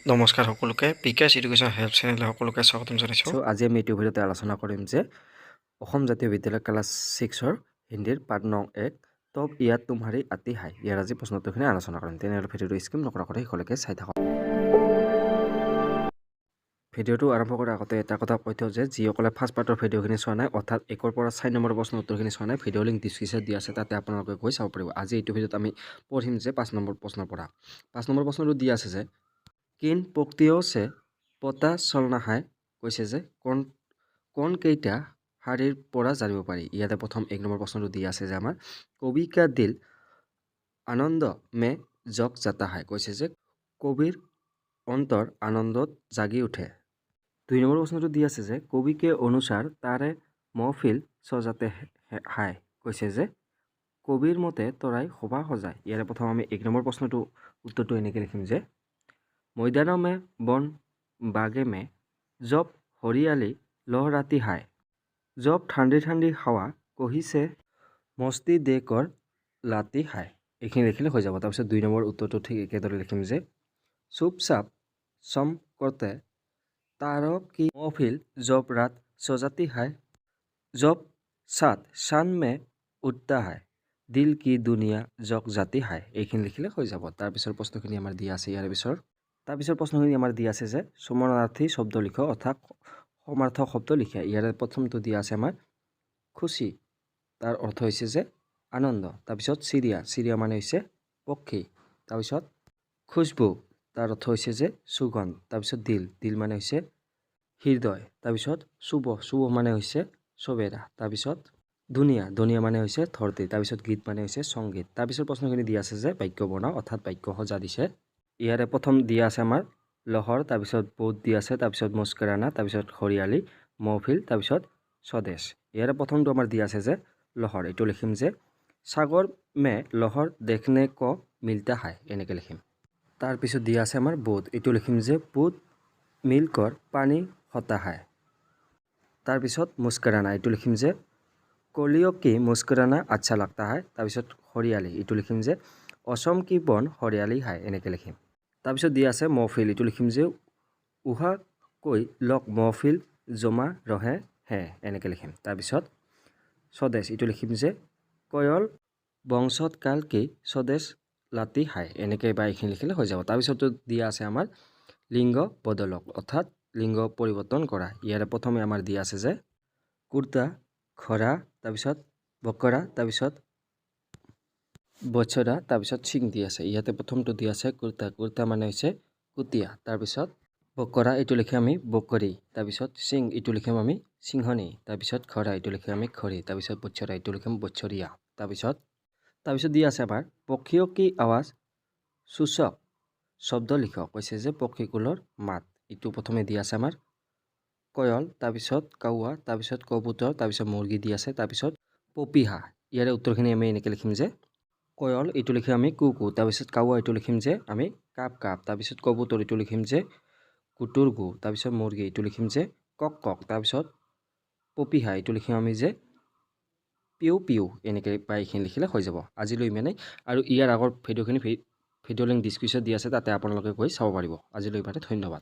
নমস্কাৰ সকলোকে পিকেএছ education help চেনেললৈ সকলোকে স্বাগতম জনাইছোঁ। আজি আমি এইটো ভিডিঅ'তে আলোচনা কৰিম যে অসম জাতীয় বিদ্যালয় ক্লাছ 6ৰ হিন্দীৰ পাঠ নং 1 তব ইয়াত তোমাৰি আতি হাই ইয়াৰ আজি প্ৰশ্নোত্তৰখিনি আলোচনা কৰিম। তেনেহ'লে ভিডিঅ'টো স্কিপ নকৰাকৈ শেষলৈকে চাই থাকক। ভিডিঅ'টো আৰম্ভ কৰাৰ আগতে এটা কথা কৈ থওঁ যে যিসকলে ফাৰ্ষ্ট পাৰ্টৰ ভিডিঅ'খিনি চোৱা নাই অৰ্থাৎ 1ৰ পৰা 4 নম্বৰ প্ৰশ্ন উত্তৰখিনি চোৱা নাই ভিডিঅ' লিংক ডিছক্ৰিপশ্যনত দিয়া আছে, তাতে আপোনালোকে গৈ চাব পাৰিব। আজি এইটো ভিডিঅ'ত আমি পঢ়িম যে 5 নম্বৰ প্ৰশ্নৰ পৰা 5 নম্বৰ প্ৰশ্নটো দিয়া আছে যে কিন পক্তিও সে পতা চলনা হাই কৈছে যে কোন কেইটা শাৰীৰ পৰা জানিব পাৰি। ইয়াতে প্ৰথম 1 নম্বৰ প্ৰশ্নটো দিয়া আছে যে আমাৰ কবি কা দিল আনন্দ মে জগ জাতা হাই কৈছে যে কবিৰ অন্তৰ আনন্দত জাগি উঠে। 2 নম্বৰ প্ৰশ্নটো দিয়া আছে যে কবি কে অনুসাৰ তাৰে মহফিল সজাতে হাই কৈছে যে কবিৰ মতে তৰাই সভা সজায়। ইয়াৰে প্ৰথম আমি 1 নম্বৰ প্ৰশ্নটো উত্তৰটো এনেকৈ লিখিম যে ময়দানों में बन बागे में जब हरियाली लहराती है जब ठंडी ठंडी हवा कहीं से मस्ती देकर लाती है। এইখিনি লিখিলে হৈ যাব। তাৰপিছত 2 নম্বৰ উত্তৰটো ঠিক একেদৰে লিখিম যে চুপচাপ চম করতে तारों की महफिल जब रात सजाती है जब सात शान में उठता है दिल की दुनिया जग जाती है। এইখিনি লিখিলে হৈ যাব। তাৰপিছৰ প্ৰশ্নখিনি আমাৰ দিয়া আছে ইয়াৰ তাৰপিছৰ প্ৰশ্নখিনি আমাৰ দিয়া আছে যে সমানাৰ্থী শব্দ লিখ অৰ্থাৎ সমাৰ্থক শব্দ লিখা। ইয়াৰে প্ৰথমটো দিয়া আছে আমাৰ খুশি, তাৰ অৰ্থ হৈছে যে আনন্দ। তাৰপিছত চিৰিয়া মানে হৈছে পক্ষী। তাৰপিছত খুশবু, তাৰ অৰ্থ হৈছে যে সুগন্ধ। তাৰপিছত দিল মানে হৈছে হৃদয়। তাৰপিছত শুভ মানে হৈছে সবেৰা। তাৰপিছত ধুনীয়া মানে হৈছে ধৰতি। তাৰপিছত গীত মানে হৈছে সংগীত। তাৰপিছত প্ৰশ্নখিনি দিয়া আছে যে বাক্য বনাও অৰ্থাৎ বাক্য সজা দিছে। ইয়াৰে প্ৰথম দিয়া আছে আমাৰ লহৰ, তাৰপিছত বোধ দিয়া আছে, তাৰপিছত মুস্কৰানা, তাৰপিছত হৰিয়ালি মহফিল, তাৰপিছত স্বদেশ। ইয়াৰে প্ৰথমটো আমাৰ দিয়া আছে যে লহৰ, এইটো লিখিম যে সাগৰ মে লহৰ দেখনে কো মিলতা হাই এনেকৈ লিখিম। তাৰপিছত দিয়া আছে আমাৰ বোধ, এইটো লিখিম যে বোধ মিলকৰ পানী হতা হাই। তাৰপিছত মুস্কৰানা, এইটো লিখিম যে কলিও কি মুস্কৰানা আচ্ছা লাগতা হাই। তাৰপিছত হৰিয়ালি, এইটো লিখিম যে অসম কি বন হৰিয়ালি হাই এনেকৈ লিখিম। তাৰপিছত দিয়া আছে মহফিল, এইটো লিখিম যে উহা কৈ লগ মহফিল জমা ৰহে হে এনেকৈ লিখিম। তাৰপিছত স্বদেশ, এইটো লিখিম যে কয়ল বংশত কাল কি স্বদেশ লাতি হাই এনেকৈ বা এইখিনি লিখিলে হৈ যাব। তাৰপিছতো দিয়া আছে আমাৰ লিংগ বদলক অৰ্থাৎ লিংগ পৰিৱৰ্তন কৰা। ইয়াৰে প্ৰথমে আমাৰ দিয়া আছে যে কুৰ্তা খৰা, তাৰপিছত বকৰা, তাৰপিছত বছৰা, তাৰপিছত সিং দি আছে। ইয়াতে প্ৰথমটো দিয়া আছে কুৰ্তা মানে হৈছে কুটীয়া। তাৰপিছত বকৰা, এইটো লিখিম আমি বকৰি। তাৰপিছত সিং, এইটো লিখিম আমি সিংহনী। তাৰপিছত খৰা, এইটো লিখিম আমি খৰি। তাৰপিছত বছৰা, এইটো লিখিম বছৰীয়া। তাৰপিছত দিয়া আছে আমাৰ পক্ষীও কি আৱাজ সূচক শব্দ লিখ কৈছে যে পক্ষীকুলৰ মাত। এইটো প্ৰথমে দিয়া আছে আমাৰ কয়ল, তাৰপিছত কাউৱা, তাৰপিছত কবুতৰ, তাৰপিছত মুৰ্গী দি আছে, তাৰপিছত পপীহা। ইয়াৰে উত্তৰখিনি আমি এনেকৈ লিখিম যে কয়ল, এইটো লিখিম আমি কুকু। তাৰপিছত কাউৱা, এইটো লিখিম যে আমি কাপ। তাৰপিছত কবুতৰ, এইটো লিখিম যে কুটুৰ গু। তাৰপিছত মুৰ্গী, এইটো লিখিম যে কক। তাৰপিছত পপীহা, এইটো লিখিম আমি যে পিউ এনেকৈ বা এইখিনি লিখিলে হৈ যাব। আজিলৈ ইমানেই, আৰু ইয়াৰ আগৰ ভিডিঅ' লিংক ডিছক্ৰিপশ্যনত দিয়া আছে, তাতে আপোনালোকে গৈ চাব পাৰিব। আজিলৈ ইমানে, ধন্যবাদ।